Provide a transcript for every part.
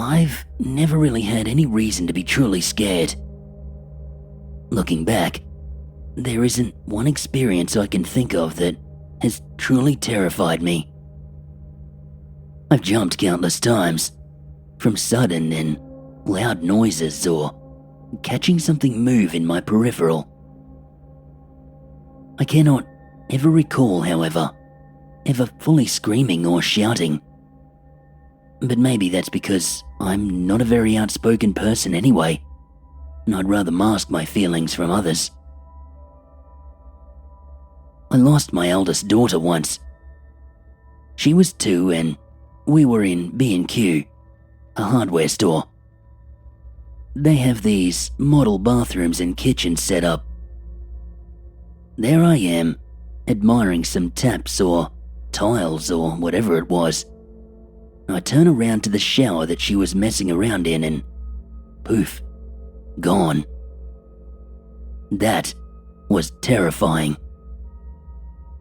I've never really had any reason to be truly scared. Looking back, there isn't one experience I can think of that has truly terrified me. I've jumped countless times, from sudden and loud noises or catching something move in my peripheral. I cannot ever recall, however, ever fully screaming or shouting. But maybe that's because I'm not a very outspoken person anyway, and I'd rather mask my feelings from others. I lost my eldest daughter once. She was 2 and we were in B&Q, a hardware store. They have these model bathrooms and kitchens set up. There I am, admiring some taps or tiles or whatever it was. I turn around to the shower that she was messing around in and poof, gone. That was terrifying.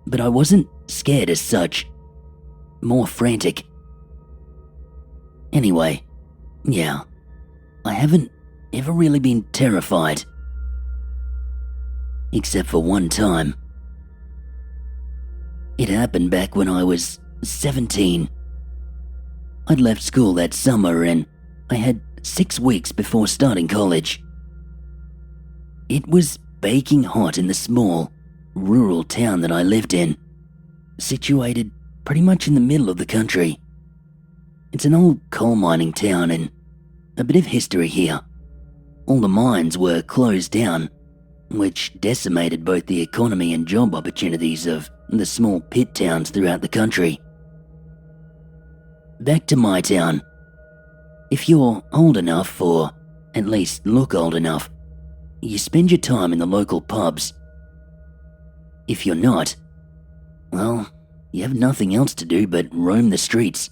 But I wasn't scared as such, more frantic. Anyway, yeah, I haven't ever really been terrified. Except for one time. It happened back when I was 17. I'd left school that summer and I had 6 weeks before starting college. It was baking hot in the small, rural town that I lived in, situated pretty much in the middle of the country. It's an old coal mining town and a bit of history here. All the mines were closed down, which decimated both the economy and job opportunities of the small pit towns throughout the country. Back to my town. If you're old enough, or at least look old enough, you spend your time in the local pubs. If you're not, well, you have nothing else to do but roam the streets,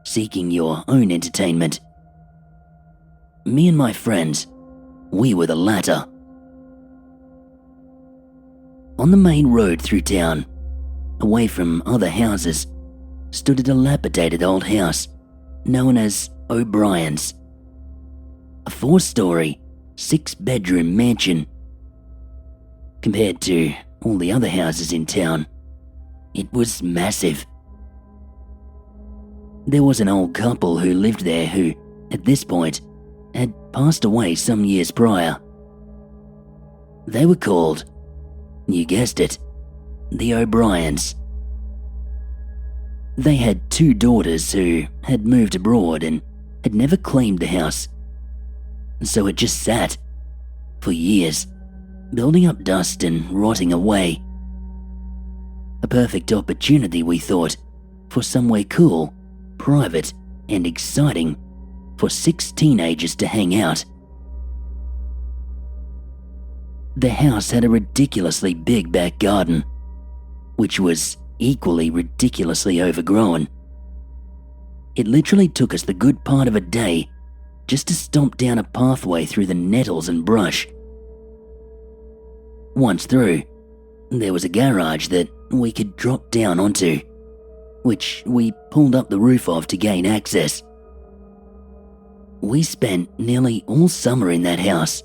seeking your own entertainment. Me and my friends, we were the latter. On the main road through town, away from other houses, stood a dilapidated old house known as O'Brien's. A 4-story, 6-bedroom mansion. Compared to all the other houses in town, it was massive. There was an old couple who lived there who, at this point, had passed away some years prior. They were called, you guessed it, the O'Briens. They had 2 daughters who had moved abroad and had never claimed the house. So it just sat, for years, building up dust and rotting away. A perfect opportunity, we thought, for somewhere cool, private, and exciting for 6 teenagers to hang out. The house had a ridiculously big back garden, which was equally ridiculously overgrown. It literally took us the good part of a day just to stomp down a pathway through the nettles and brush. Once through, there was a garage that we could drop down onto, which we pulled up the roof of to gain access. We spent nearly all summer in that house,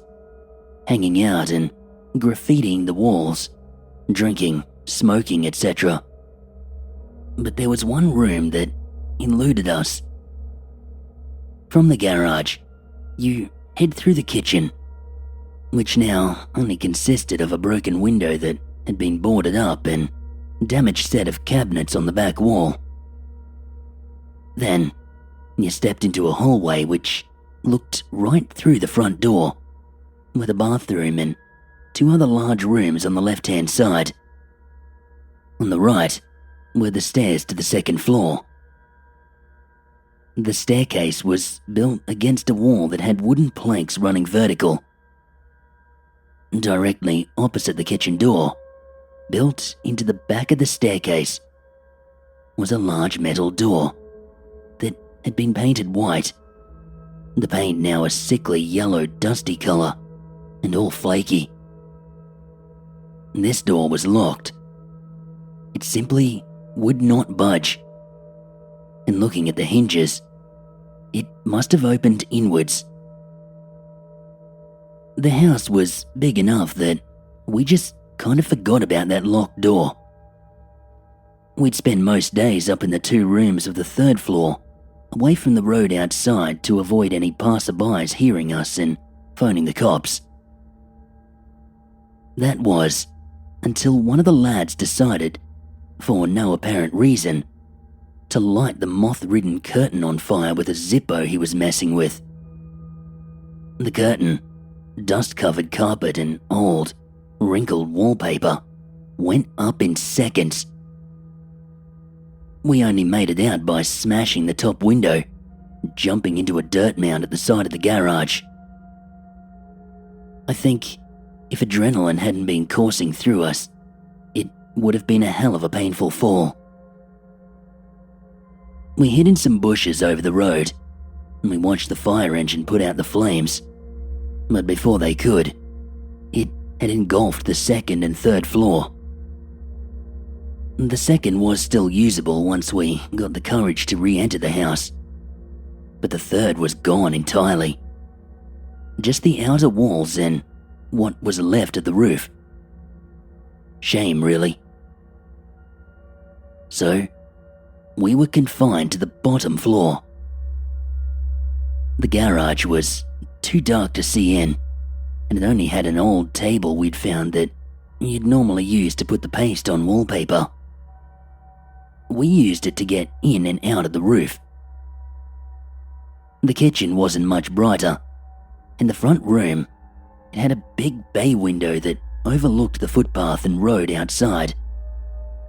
hanging out and graffitiing the walls, drinking, smoking, etc. But there was one room that eluded us. From the garage, you head through the kitchen, which now only consisted of a broken window that had been boarded up and damaged set of cabinets on the back wall. Then, you stepped into a hallway which looked right through the front door, with a bathroom and 2 other large rooms on the left-hand side. On the right were the stairs to the 2nd floor. The staircase was built against a wall that had wooden planks running vertical. Directly opposite the kitchen door, built into the back of the staircase, was a large metal door that had been painted white, the paint now a sickly yellow dusty colour and all flaky. This door was locked. It simply would not budge. And looking at the hinges, it must have opened inwards. The house was big enough that we just kind of forgot about that locked door. We'd spend most days up in the 2 rooms of the 3rd floor, away from the road outside to avoid any passerbys hearing us and phoning the cops. That was until one of the lads decided, for no apparent reason, to light the moth-ridden curtain on fire with a Zippo he was messing with. The curtain, dust-covered carpet and old, wrinkled wallpaper, went up in seconds. We only made it out by smashing the top window, jumping into a dirt mound at the side of the garage. I think if adrenaline hadn't been coursing through us, it would have been a hell of a painful fall. We hid in some bushes over the road, and we watched the fire engine put out the flames. But before they could, it had engulfed the 2nd and 3rd floor. The 2nd was still usable once we got the courage to re-enter the house, but the 3rd was gone entirely. Just the outer walls and what was left of the roof. Shame, really. So, we were confined to the bottom floor. The garage was too dark to see in, and it only had an old table we'd found that you'd normally use to put the paste on wallpaper. We used it to get in and out of the roof. The kitchen wasn't much brighter. In the front room, it had a big bay window that overlooked the footpath and road outside,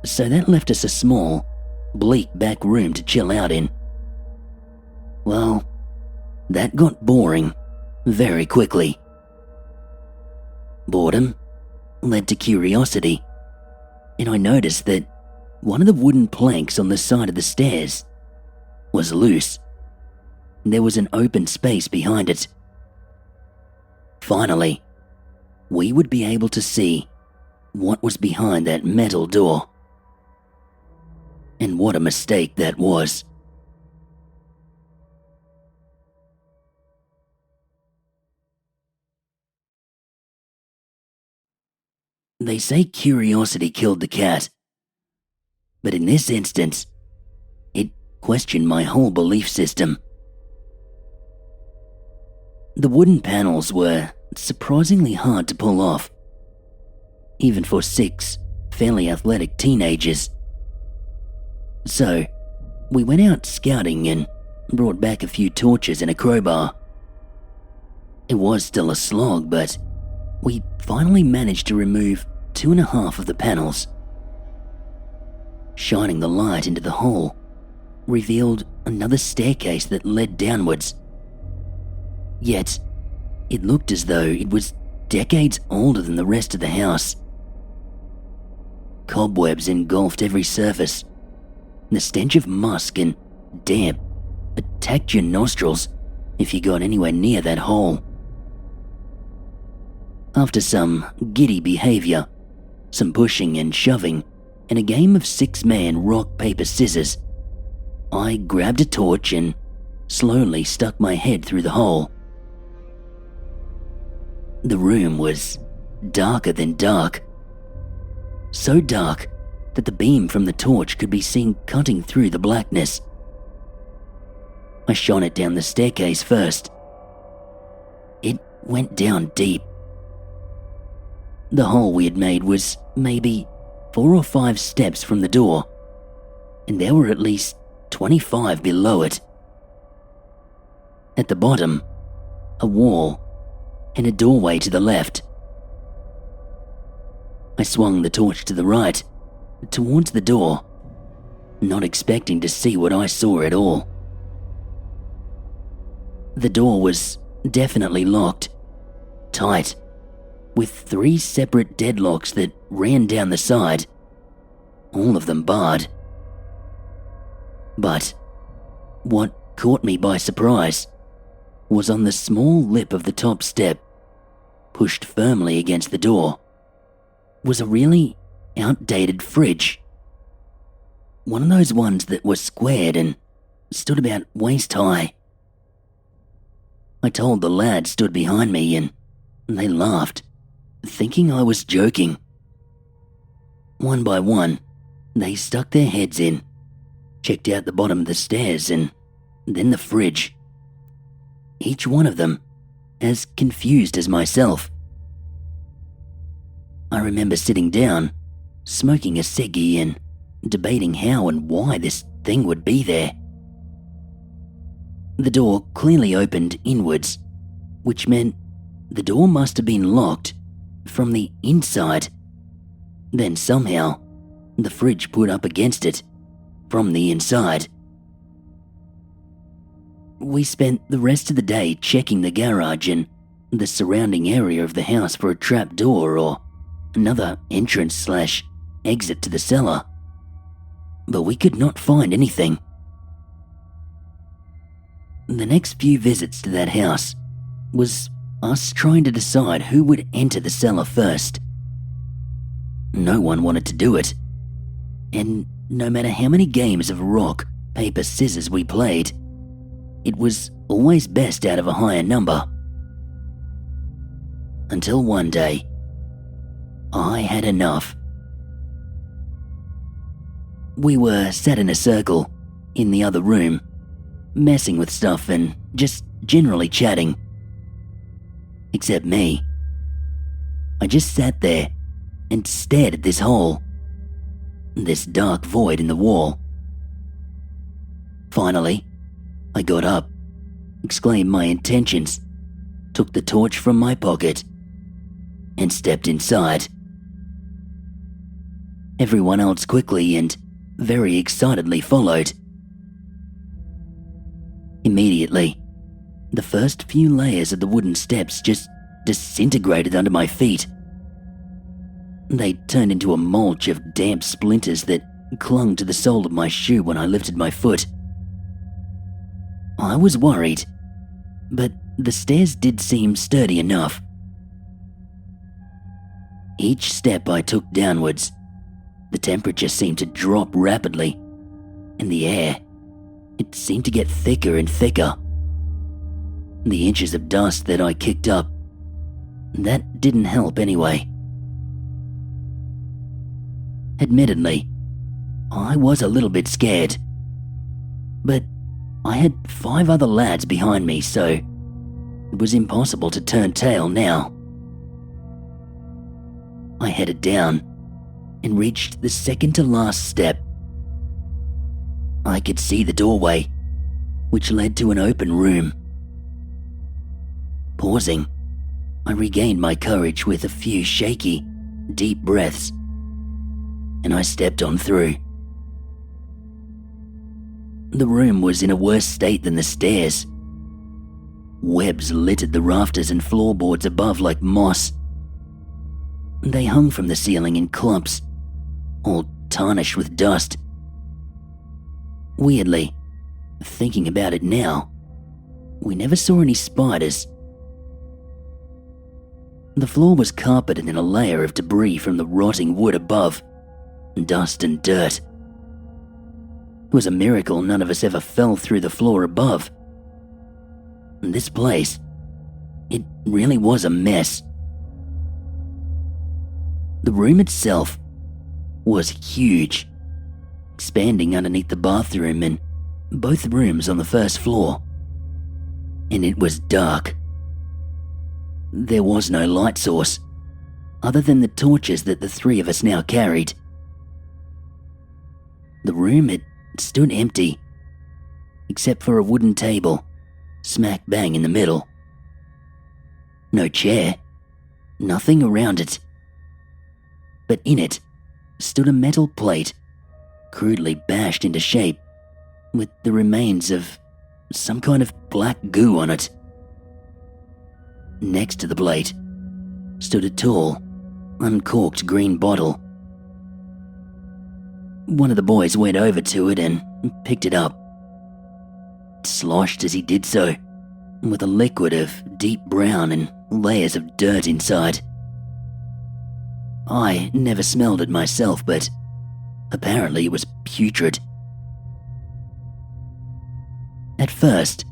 so that left us a small, bleak back room to chill out in. Well, that got boring very quickly. Boredom led to curiosity, and I noticed that one of the wooden planks on the side of the stairs was loose. There was an open space behind it. Finally, we would be able to see what was behind that metal door. And what a mistake that was. They say curiosity killed the cat, but in this instance, it questioned my whole belief system. The wooden panels were surprisingly hard to pull off, even for 6 fairly athletic teenagers. So, we went out scouting and brought back a few torches and a crowbar. It was still a slog, but we finally managed to remove 2.5 of the panels. Shining the light into the hole revealed another staircase that led downwards. Yet, it looked as though it was decades older than the rest of the house. Cobwebs engulfed every surface. The stench of musk and damp attacked your nostrils if you got anywhere near that hole. After some giddy behavior, some pushing and shoving, and a game of 6-man rock, paper, scissors, I grabbed a torch and slowly stuck my head through the hole. The room was darker than dark. So dark that the beam from the torch could be seen cutting through the blackness. I shone it down the staircase first. It went down deep. The hole we had made was maybe 4 or 5 steps from the door, and there were at least 25 below it. At the bottom, a wall and a doorway to the left. I swung the torch to the right, towards the door, not expecting to see what I saw at all. The door was definitely locked, tight, with 3 separate deadlocks that ran down the side, all of them barred. But what caught me by surprise was on the small lip of the top step, pushed firmly against the door, was a really outdated fridge. One of those ones that was squared and stood about waist high, I told the lads stood behind me and they laughed, thinking I was joking. One by one, they stuck their heads in, checked out the bottom of the stairs and then the fridge. Each one of them as confused as myself. I remember sitting down, smoking a ciggy and debating how and why this thing would be there. The door clearly opened inwards, which meant the door must have been locked from the inside. Then somehow, the fridge put up against it from the inside. We spent the rest of the day checking the garage and the surrounding area of the house for a trap door or another entrance/exit to the cellar, but we could not find anything. The next few visits to that house was us trying to decide who would enter the cellar first. No one wanted to do it, and no matter how many games of rock, paper, scissors we played, it was always best out of a higher number. Until one day, I had enough. We were sat in a circle in the other room, messing with stuff and just generally chatting. Except me. I just sat there and stared at this hole, this dark void in the wall. Finally, I got up, exclaimed my intentions, took the torch from my pocket, and stepped inside. Everyone else quickly and very excitedly followed. Immediately, the first few layers of the wooden steps just disintegrated under my feet. They turned into a mulch of damp splinters that clung to the sole of my shoe when I lifted my foot. I was worried, but the stairs did seem sturdy enough. Each step I took downwards, the temperature seemed to drop rapidly, and the air, it seemed to get thicker and thicker. The inches of dust that I kicked up, that didn't help anyway. Admittedly, I was a little bit scared, but I had 5 other lads behind me, so it was impossible to turn tail now. I headed down and reached the second to last step. I could see the doorway, which led to an open room. Pausing, I regained my courage with a few shaky, deep breaths, and I stepped on through. The room was in a worse state than the stairs. Webs littered the rafters and floorboards above like moss. They hung from the ceiling in clumps, all tarnished with dust. Weirdly, thinking about it now, we never saw any spiders. The floor was carpeted in a layer of debris from the rotting wood above, dust and dirt. It was a miracle none of us ever fell through the floor above. This place, it really was a mess. The room itself was huge, expanding underneath the bathroom and both rooms on the first floor. And it was dark. There was no light source, other than the torches that the 3 of us now carried. The room had stood empty, except for a wooden table, smack bang in the middle. No chair, nothing around it. But in it stood a metal plate, crudely bashed into shape, with the remains of some kind of black goo on it. Next to the plate stood a tall, uncorked green bottle. One of the boys went over to it and picked it up. It sloshed as he did so, with a liquid of deep brown and layers of dirt inside. I never smelled it myself, but apparently it was putrid. At first,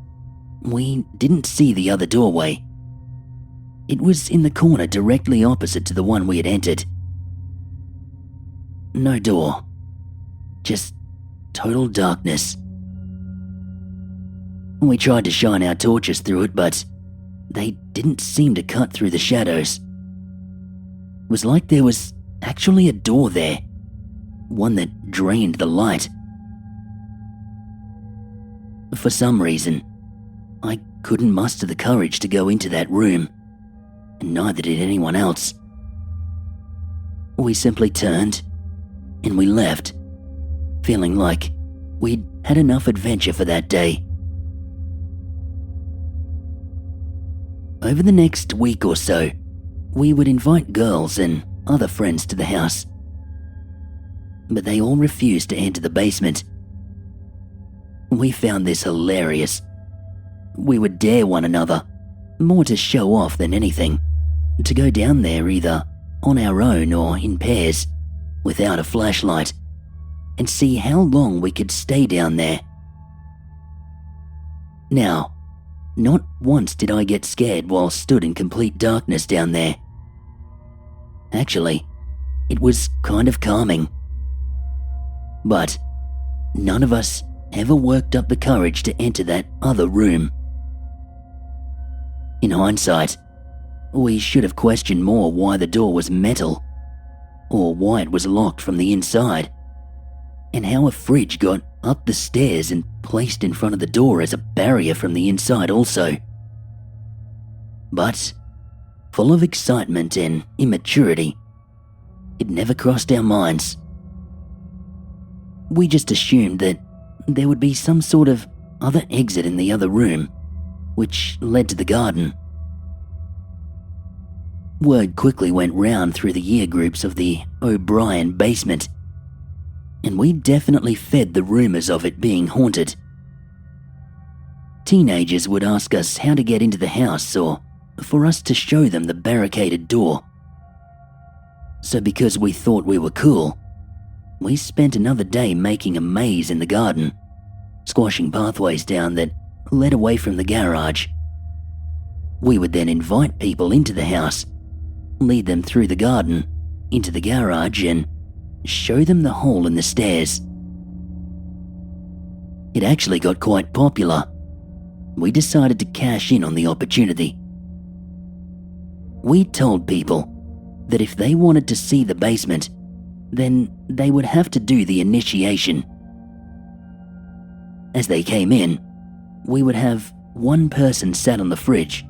we didn't see the other doorway. It was in the corner directly opposite to the one we had entered. No door. Just total darkness. We tried to shine our torches through it, but they didn't seem to cut through the shadows. It was like there was actually a door there, one that drained the light. For some reason, I couldn't muster the courage to go into that room, and neither did anyone else. We simply turned, and we left, feeling like we'd had enough adventure for that day. Over the next week or so, we would invite girls and other friends to the house, but they all refused to enter the basement. We found this hilarious. We would dare one another, more to show off than anything, to go down there either on our own or in pairs, without a flashlight, and see how long we could stay down there. Now, not once did I get scared while stood in complete darkness down there. Actually, it was kind of calming. But none of us ever worked up the courage to enter that other room. In hindsight, we should have questioned more why the door was metal, or why it was locked from the inside, and how a fridge got up the stairs and placed in front of the door as a barrier from the inside also. But, full of excitement and immaturity, it never crossed our minds. We just assumed that there would be some sort of other exit in the other room, which led to the garden. Word quickly went round through the year groups of the O'Brien basement, and we definitely fed the rumours of it being haunted. Teenagers would ask us how to get into the house or for us to show them the barricaded door. So because we thought we were cool, we spent another day making a maze in the garden, squashing pathways down that led away from the garage. We would then invite people into the house, lead them through the garden, into the garage, and show them the hole in the stairs. It actually got quite popular. We decided to cash in on the opportunity. We told people that if they wanted to see the basement, then they would have to do the initiation. As they came in, we would have one person sat on the fridge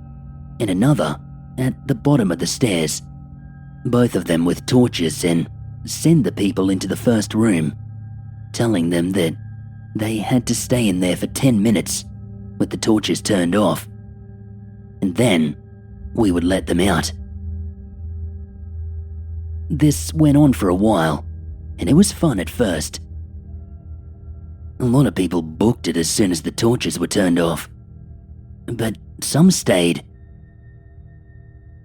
and another at the bottom of the stairs, both of them with torches, and send the people into the first room, telling them that they had to stay in there for 10 minutes with the torches turned off, and then we would let them out. This went on for a while, and it was fun at first. A lot of people booked it as soon as the torches were turned off, but some stayed.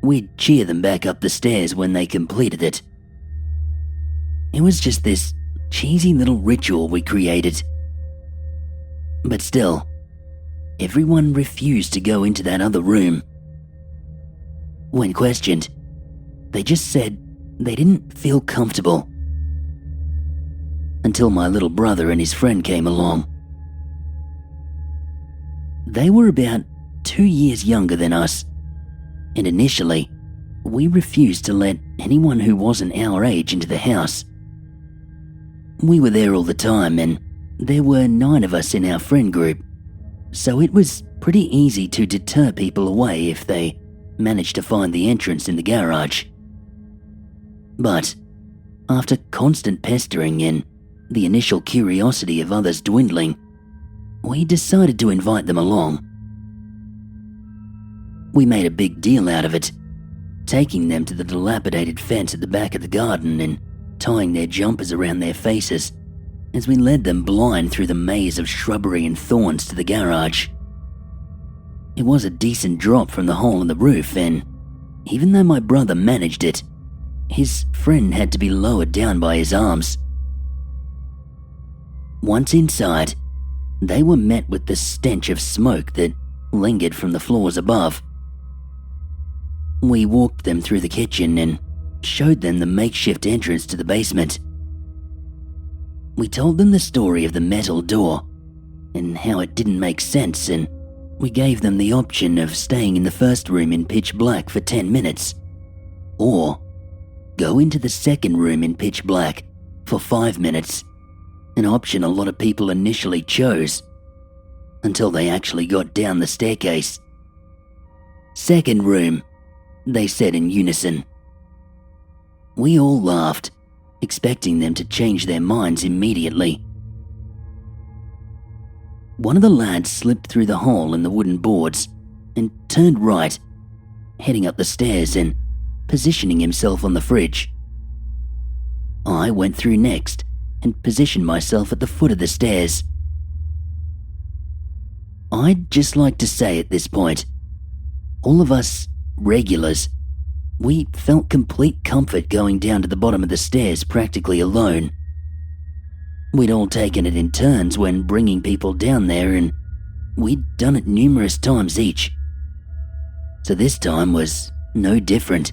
We'd cheer them back up the stairs when they completed it. It was just this cheesy little ritual we created. But still, everyone refused to go into that other room. When questioned, they just said they didn't feel comfortable. Until my little brother and his friend came along. They were about 2 years younger than us, and initially, we refused to let anyone who wasn't our age into the house. We were there all the time, and there were 9 of us in our friend group, so it was pretty easy to deter people away if they managed to find the entrance in the garage. But after constant pestering and the initial curiosity of others dwindling, we decided to invite them along. We made a big deal out of it, taking them to the dilapidated fence at the back of the garden and tying their jumpers around their faces as we led them blind through the maze of shrubbery and thorns to the garage. It was a decent drop from the hole in the roof, and even though my brother managed it, his friend had to be lowered down by his arms. Once inside, they were met with the stench of smoke that lingered from the floors above. We walked them through the kitchen and showed them the makeshift entrance to the basement. We told them the story of the metal door and how it didn't make sense, and we gave them the option of staying in the first room in pitch black for 10 minutes, or go into the second room in pitch black for 5 minutes, an option a lot of people initially chose until they actually got down the staircase. "Second room," they said in unison. We all laughed, expecting them to change their minds immediately. One of the lads slipped through the hole in the wooden boards and turned right, heading up the stairs and positioning himself on the fridge. I went through next and positioned myself at the foot of the stairs. I'd just like to say at this point, all of us regulars, we felt complete comfort going down to the bottom of the stairs practically alone. We'd all taken it in turns when bringing people down there, and we'd done it numerous times each. So this time was no different.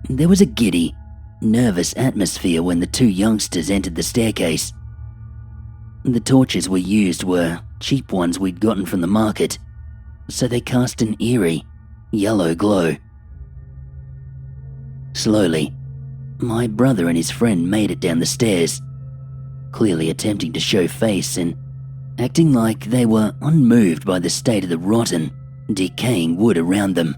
There was a giddy, nervous atmosphere when the two youngsters entered the staircase. The torches we used were cheap ones we'd gotten from the market, so they cast an eerie, yellow glow. Slowly, my brother and his friend made it down the stairs, clearly attempting to show face and acting like they were unmoved by the state of the rotten, decaying wood around them.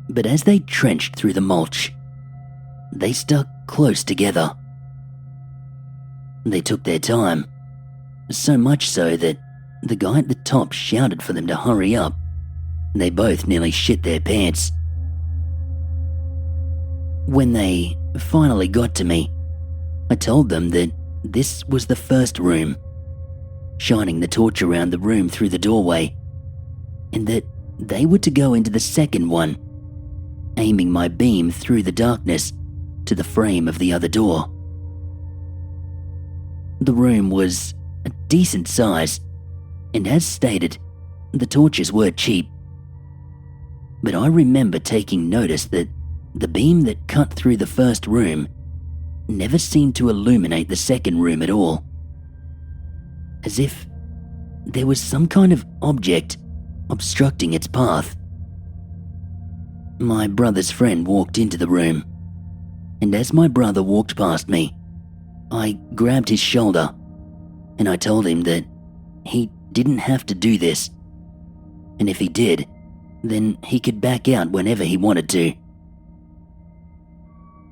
But as they trenched through the mulch, they stuck close together. They took their time, so much so that the guy at the top shouted for them to hurry up. They both nearly shit their pants. When they finally got to me, I told them that this was the first room, shining the torch around the room through the doorway, and that they were to go into the second one, aiming my beam through the darkness to the frame of the other door. The room was a decent size, and as stated, the torches were cheap. But I remember taking notice that the beam that cut through the first room never seemed to illuminate the second room at all, as if there was some kind of object obstructing its path. My brother's friend walked into the room, and as my brother walked past me, I grabbed his shoulder and I told him that he didn't have to do this, and if he did, then he could back out whenever he wanted to.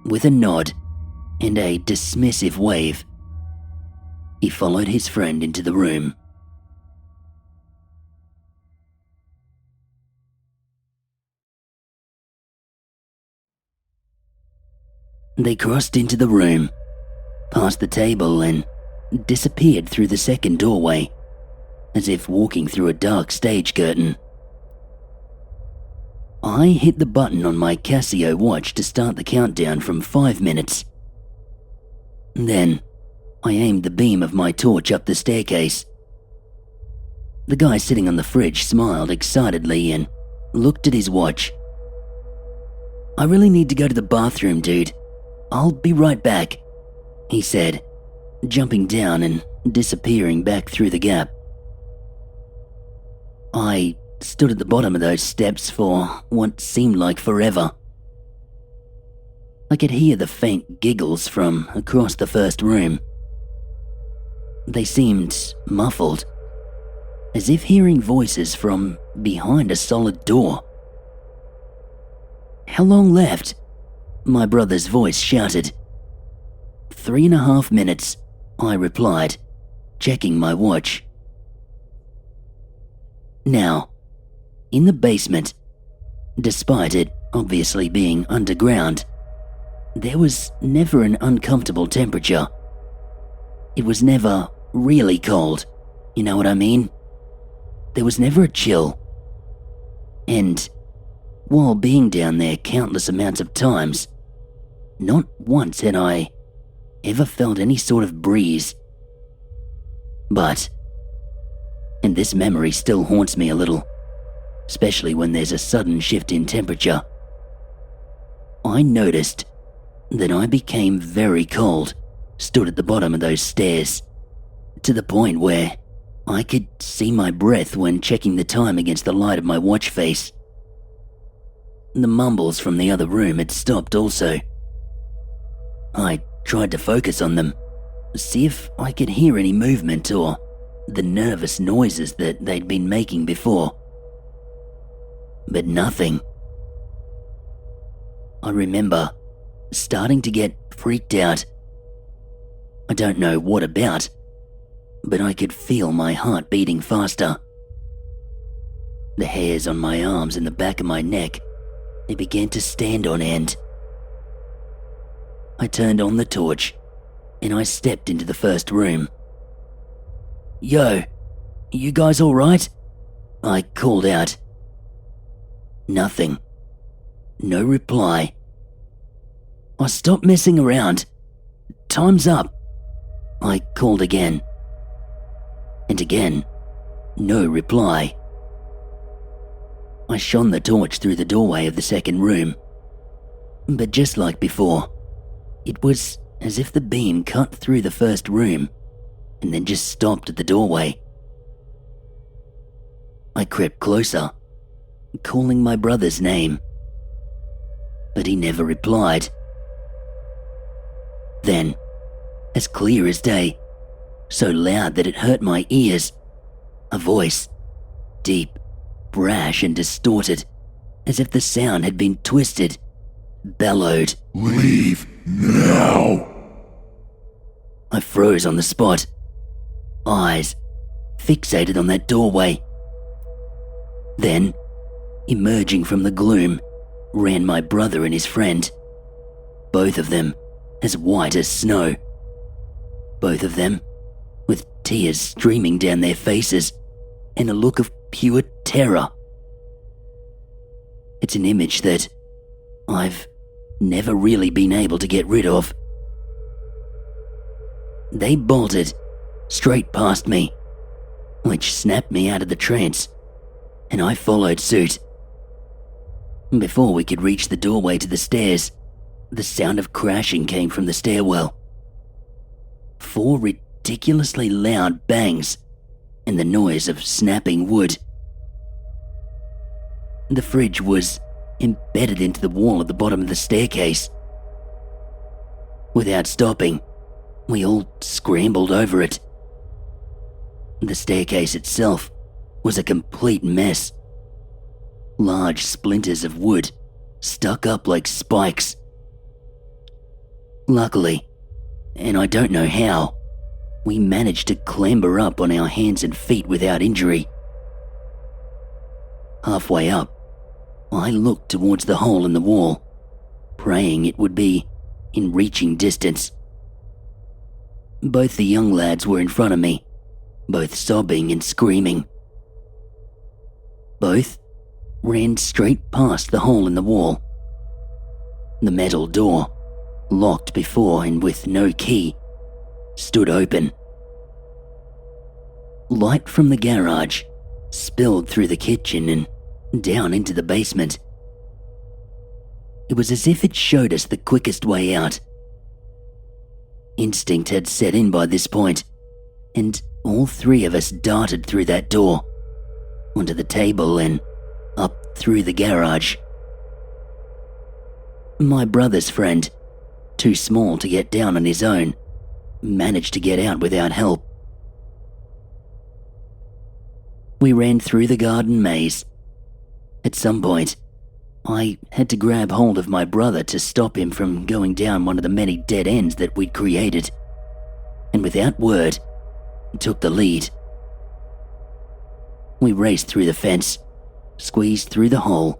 With a nod and a dismissive wave, he followed his friend into the room. They crossed into the room, past the table, and disappeared through the second doorway, as if walking through a dark stage curtain. I hit the button on my Casio watch to start the countdown from 5 minutes. Then, I aimed the beam of my torch up the staircase. The guy sitting on the fridge smiled excitedly and looked at his watch. "I really need to go to the bathroom, dude. I'll be right back," he said, jumping down and disappearing back through the gap. I stood at the bottom of those steps for what seemed like forever. I could hear the faint giggles from across the first room. They seemed muffled, as if hearing voices from behind a solid door. "How long left?" my brother's voice shouted. 3.5 minutes, I replied, checking my watch. Now, in the basement, despite it obviously being underground, there was never an uncomfortable temperature. It was never really cold, you know what I mean? There was never a chill. And while being down there countless amounts of times, not once had I ever felt any sort of breeze. But and this memory still haunts me a little, especially when there's a sudden shift in temperature. I noticed that I became very cold, stood at the bottom of those stairs, to the point where I could see my breath when checking the time against the light of my watch face. The mumbles from the other room had stopped also. I tried to focus on them, see if I could hear any movement or the nervous noises that they'd been making before. But nothing. I remember starting to get freaked out. I don't know what about, but I could feel my heart beating faster. The hairs on my arms and the back of my neck, they began to stand on end. I turned on the torch and I stepped into the first room. "Yo, you guys all right?" I called out. Nothing. No reply. I stopped messing around. "Time's up," I called again. And again, no reply. I shone the torch through the doorway of the second room. But just like before, it was as if the beam cut through the first room and then just stopped at the doorway. I crept closer, calling my brother's name, but he never replied. Then, as clear as day, so loud that it hurt my ears, a voice, deep, brash and distorted, as if the sound had been twisted, bellowed, "Leave now!" I froze on the spot, eyes fixated on that doorway. Then, emerging from the gloom, ran my brother and his friend, both of them as white as snow, both of them with tears streaming down their faces and a look of pure terror. It's an image that I've never really been able to get rid of. They bolted straight past me, which snapped me out of the trance, and I followed suit. Before we could reach the doorway to the stairs, the sound of crashing came from the stairwell. 4 ridiculously loud bangs and the noise of snapping wood. The fridge was embedded into the wall at the bottom of the staircase. Without stopping, we all scrambled over it. The staircase itself was a complete mess. Large splinters of wood stuck up like spikes. Luckily, and I don't know how, we managed to clamber up on our hands and feet without injury. Halfway up, I looked towards the hole in the wall, praying it would be in reaching distance. Both the young lads were in front of me, both sobbing and screaming. Both ran straight past the hole in the wall. The metal door, locked before and with no key, stood open. Light from the garage spilled through the kitchen and down into the basement. It was as if it showed us the quickest way out. Instinct had set in by this point, and all 3 of us darted through that door, onto the table and up through the garage. My brother's friend, too small to get down on his own, managed to get out without help. We ran through the garden maze. At some point, I had to grab hold of my brother to stop him from going down one of the many dead ends that we'd created, and without word, took the lead. We raced through the fence, squeezed through the hole,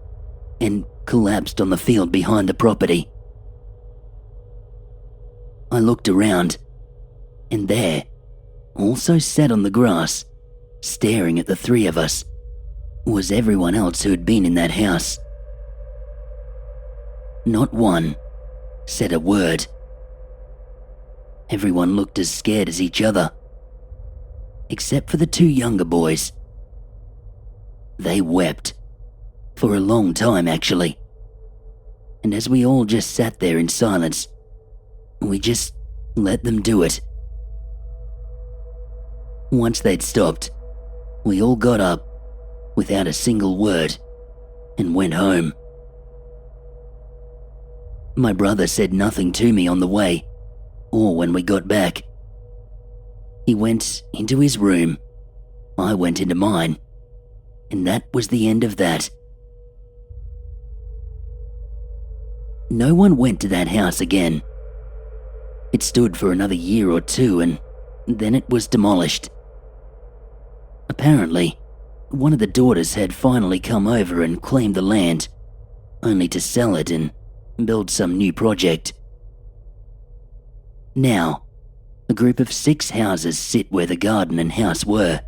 and collapsed on the field behind the property. I looked around, and there, also sat on the grass, staring at the 3 of us, was everyone else who had been in that house. Not one said a word. Everyone looked as scared as each other. except for the two younger boys. They wept. For a long time, actually. And as we all just sat there in silence, we just let them do it. Once they'd stopped, we all got up, without a single word, and went home. My brother said nothing to me on the way, or when we got back. He went into his room, I went into mine, and that was the end of that. No one went to that house again. It stood for another year or two and then it was demolished. Apparently, one of the daughters had finally come over and claimed the land, only to sell it and build some new project. Now, a group of 6 houses sit where the garden and house were.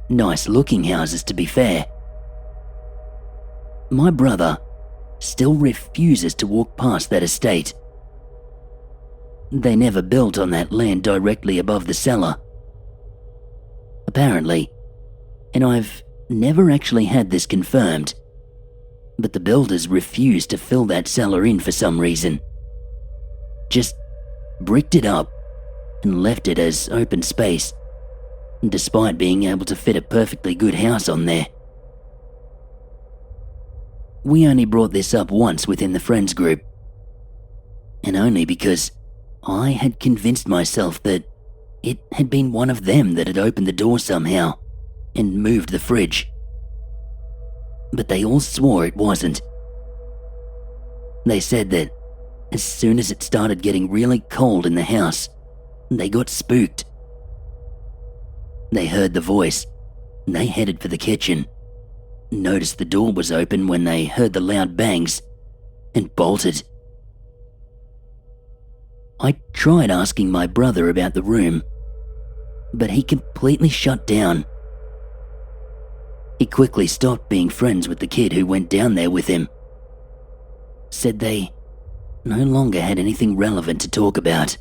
Nice looking houses, to be fair. My brother still refuses to walk past that estate. They never built on that land directly above the cellar. Apparently, and I've never actually had this confirmed, but the builders refused to fill that cellar in for some reason. Just bricked it up and left it as open space, despite being able to fit a perfectly good house on there. We only brought this up once within the friends group, and only because I had convinced myself that it had been one of them that had opened the door somehow and moved the fridge. But they all swore it wasn't. They said that as soon as it started getting really cold in the house, they got spooked. They heard the voice, and they headed for the kitchen, noticed the door was open when they heard the loud bangs, and bolted. I tried asking my brother about the room, but he completely shut down. He quickly stopped being friends with the kid who went down there with him. Said they no longer had anything relevant to talk about.